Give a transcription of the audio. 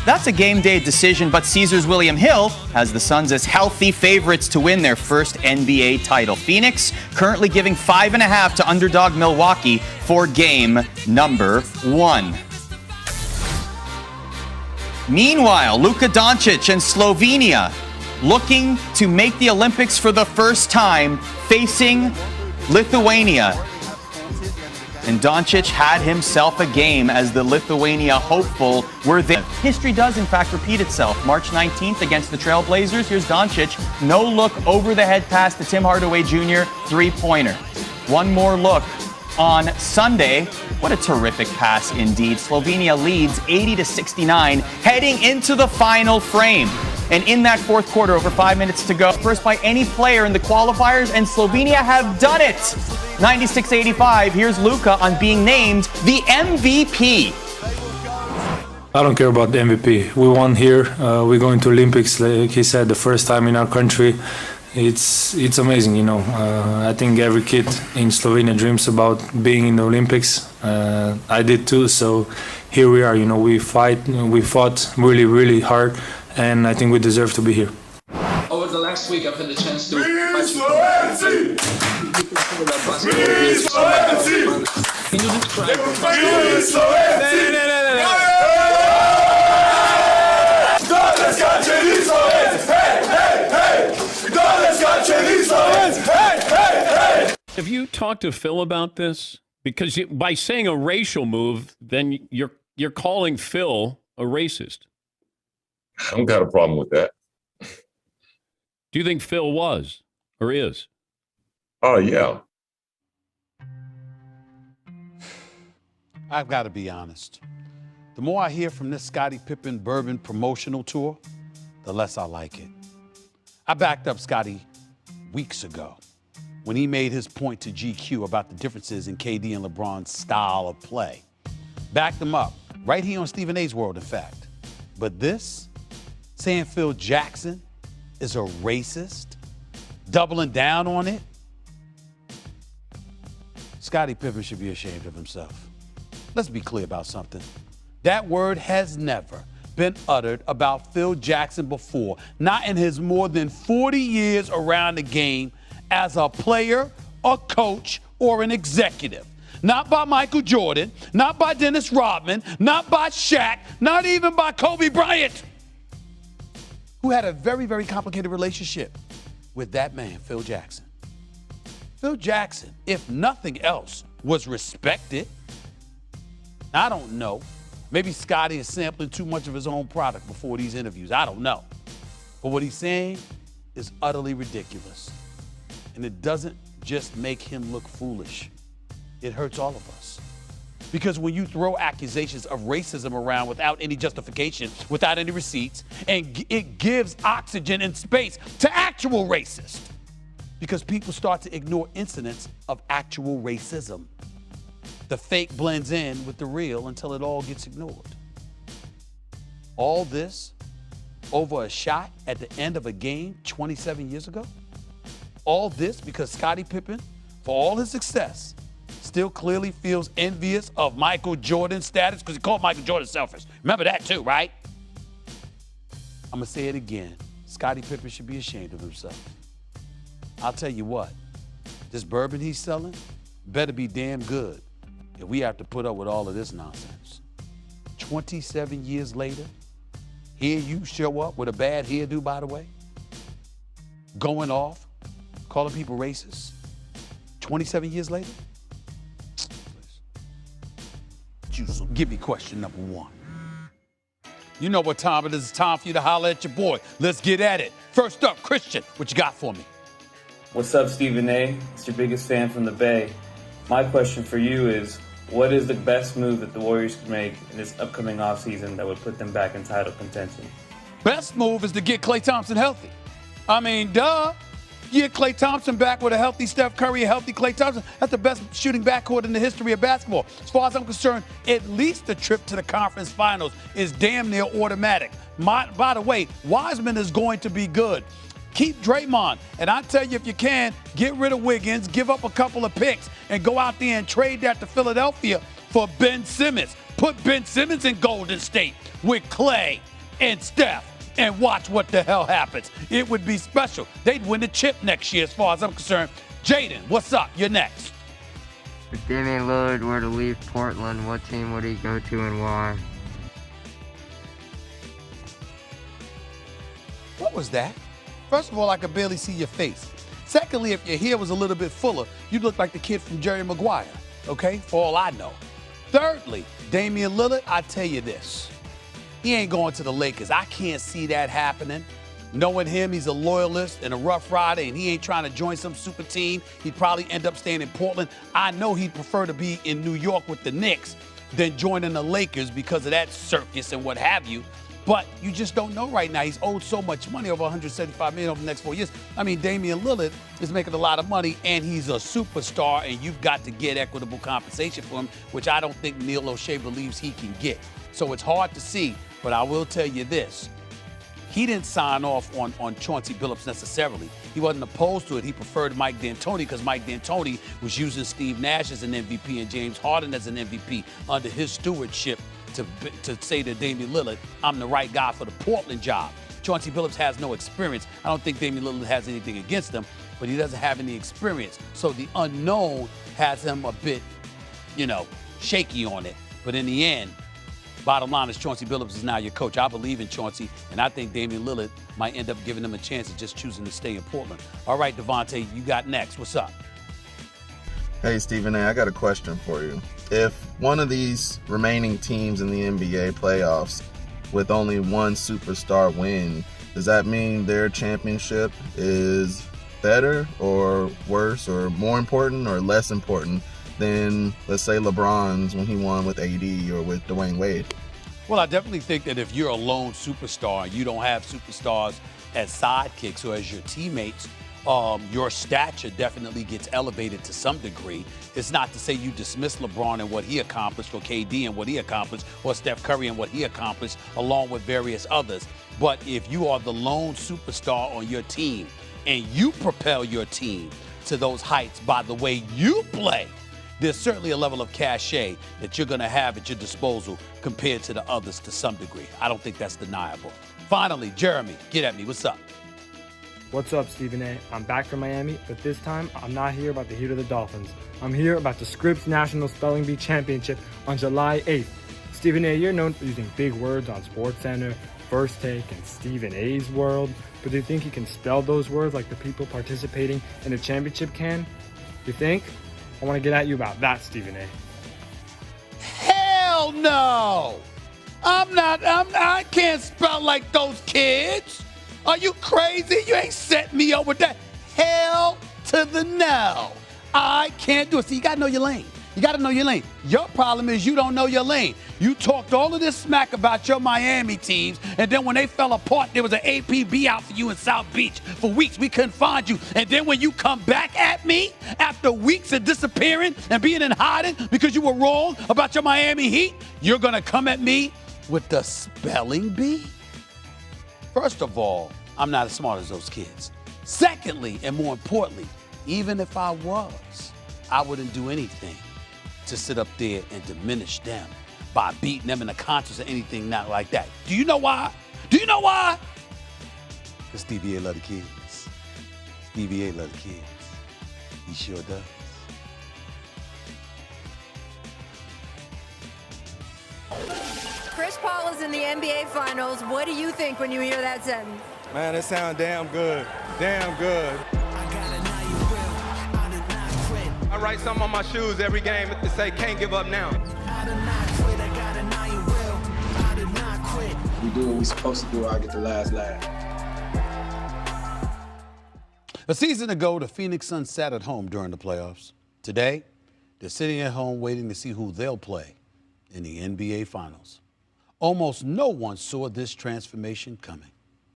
That's a game day decision, but Caesars William Hill has the Suns as healthy favorites to win their first NBA title. Phoenix currently giving 5.5 to underdog Milwaukee for game number 1. Meanwhile, Luka Doncic and Slovenia looking to make the Olympics for the first time, facing Lithuania. And Doncic had himself a game as the Lithuania hopeful were there. History does, in fact, repeat itself. March 19th against the Trailblazers. Here's Doncic. No look over the head pass to Tim Hardaway Jr. Three-pointer. One more look on Sunday. What a terrific pass indeed. Slovenia leads 80-69, heading into the final frame. And in that fourth quarter, over 5 minutes to go, first by any player in the qualifiers, and Slovenia have done it. 96-85. Here's Luka on being named the MVP. I don't care about the MVP. We won here. We're going to Olympics, like he said, the first time in our country. It's amazing, you know. I think every kid in Slovenia dreams about being in the Olympics. I did too. So here we are. You know, we fought really, really hard, and I think we deserve to be here. Over the last week, I've had the chance to Can you describe Have you talked to Phil about this? Because by saying a racial move, then you're calling Phil a racist. I don't got a problem with that. Do you think Phil was or is? Oh, yeah. I've got to be honest. The more I hear from this Scottie Pippen Bourbon promotional tour, the less I like it. I backed up Scottie weeks ago when he made his point to GQ about the differences in KD and LeBron's style of play. Backed him up, right here on Stephen A's World, in fact. But this, saying Phil Jackson is a racist, doubling down on it, Scottie Pippen should be ashamed of himself. Let's be clear about something. That word has never been uttered about Phil Jackson before, not in his more than 40 years around the game as a player, a coach, or an executive. Not by Michael Jordan, not by Dennis Rodman, not by Shaq, not even by Kobe Bryant, who had a very, very complicated relationship with that man, Phil Jackson. Phil Jackson, if nothing else, was respected. I don't know. Maybe Scottie is sampling too much of his own product before these interviews. I don't know. But what he's saying is utterly ridiculous. And it doesn't just make him look foolish. It hurts all of us. Because when you throw accusations of racism around without any justification, without any receipts, and it gives oxygen and space to actual racists. Because people start to ignore incidents of actual racism. The fake blends in with the real until it all gets ignored. All this over a shot at the end of a game 27 years ago? All this because Scottie Pippen, for all his success, still clearly feels envious of Michael Jordan's status because he called Michael Jordan selfish. Remember that too, right? I'm going to say it again. Scottie Pippen should be ashamed of himself. I'll tell you what, this bourbon he's selling better be damn good if we have to put up with all of this nonsense. 27 years later, here you show up with a bad hairdo, by the way, going off, calling people racist. 27 years later? Give me question number 1. You know what time it is. It's time for you to holler at your boy. Let's get at it. First up, Christian, what you got for me? What's up, Stephen A? It's your biggest fan from the Bay. My question for you is, what is the best move that the Warriors could make in this upcoming offseason that would put them back in title contention? Best move is to get Klay Thompson healthy. I mean, duh. Get Klay Thompson back with a healthy Steph Curry, a healthy Klay Thompson. That's the best shooting backcourt in the history of basketball. As far as I'm concerned, at least the trip to the conference finals is damn near automatic. By the way, Wiseman is going to be good. Keep Draymond. And I tell you, if you can, get rid of Wiggins, give up a couple of picks, and go out there and trade that to Philadelphia for Ben Simmons. Put Ben Simmons in Golden State with Klay and Steph and watch what the hell happens. It would be special. They'd win the chip next year as far as I'm concerned. Jaden, what's up? You're next. If Damian Lillard were to leave Portland, what team would he go to and why? What was that? First of all, I could barely see your face. Secondly, if your hair was a little bit fuller, you'd look like the kid from Jerry Maguire, okay? For all I know. Thirdly, Damian Lillard, I tell you this. He ain't going to the Lakers. I can't see that happening. Knowing him, he's a loyalist and a rough rider, and he ain't trying to join some super team. He'd probably end up staying in Portland. I know he'd prefer to be in New York with the Knicks than joining the Lakers because of that circus and what have you. But you just don't know right now. He's owed so much money, over $175 million over the next 4 years. I mean, Damian Lillard is making a lot of money, and he's a superstar, and you've got to get equitable compensation for him, which I don't think Neil O'Shea believes he can get. So it's hard to see, but I will tell you this. He didn't sign off on Chauncey Billups necessarily. He wasn't opposed to it. He preferred Mike D'Antoni because Mike D'Antoni was using Steve Nash as an MVP and James Harden as an MVP under his stewardship to say to Damian Lillard, I'm the right guy for the Portland job. Chauncey Billups has no experience. I don't think Damian Lillard has anything against him, but he doesn't have any experience. So the unknown has him a bit, shaky on it. But in the end, bottom line is Chauncey Billups is now your coach. I believe in Chauncey, and I think Damian Lillard might end up giving him a chance of just choosing to stay in Portland. All right, Devontae, you got next. What's up? Hey, Stephen A., I got a question for you. If one of these remaining teams in the NBA playoffs with only one superstar win, does that mean their championship is better or worse or more important or less important than, let's say, LeBron's when he won with AD or with Dwayne Wade? Well, I definitely think that if you're a lone superstar and you don't have superstars as sidekicks or as your teammates, your stature definitely gets elevated to some degree. It's not to say you dismiss LeBron and what he accomplished, or KD and what he accomplished, or Steph Curry and what he accomplished, along with various others. But if you are the lone superstar on your team and you propel your team to those heights by the way you play, there's certainly a level of cachet that you're going to have at your disposal compared to the others to some degree. I don't think that's deniable. Finally, Jeremy, get at me. What's up? What's up, Stephen A? I'm back from Miami, but this time I'm not here about the heat of the Dolphins. I'm here about the Scripps National Spelling Bee Championship on July 8th. Stephen A, you're known for using big words on SportsCenter, First Take, and Stephen A's World, but do you think you can spell those words like the people participating in the championship can? You think? I want to get at you about that, Stephen A. Hell no! I can't spell like those kids. Are you crazy? You ain't set me up with that. Hell to the no. I can't do it. See, you got to know your lane. You got to know your lane. Your problem is you don't know your lane. You talked all of this smack about your Miami teams, and then when they fell apart, there was an APB out for you in South Beach. For weeks, we couldn't find you. And then when you come back at me after weeks of disappearing and being in hiding because you were wrong about your Miami Heat, you're going to come at me with the spelling bee? First of all, I'm not as smart as those kids. Secondly, and more importantly, even if I was, I wouldn't do anything to sit up there and diminish them by beating them in the contest or anything not like that. Do you know why? Do you know why? Because Stevie A love the kids. Stevie A love the kids. He sure does. Chris Paul is in the NBA Finals. What do you think when you hear that sentence? Man, it sounds damn good. Damn good. I write something on my shoes every game to say, can't give up now. We do what we're supposed to do, I'll get the last laugh. A season ago, the Phoenix Suns sat at home during the playoffs. Today, they're sitting at home waiting to see who they'll play in the NBA Finals. Almost no one saw this transformation coming.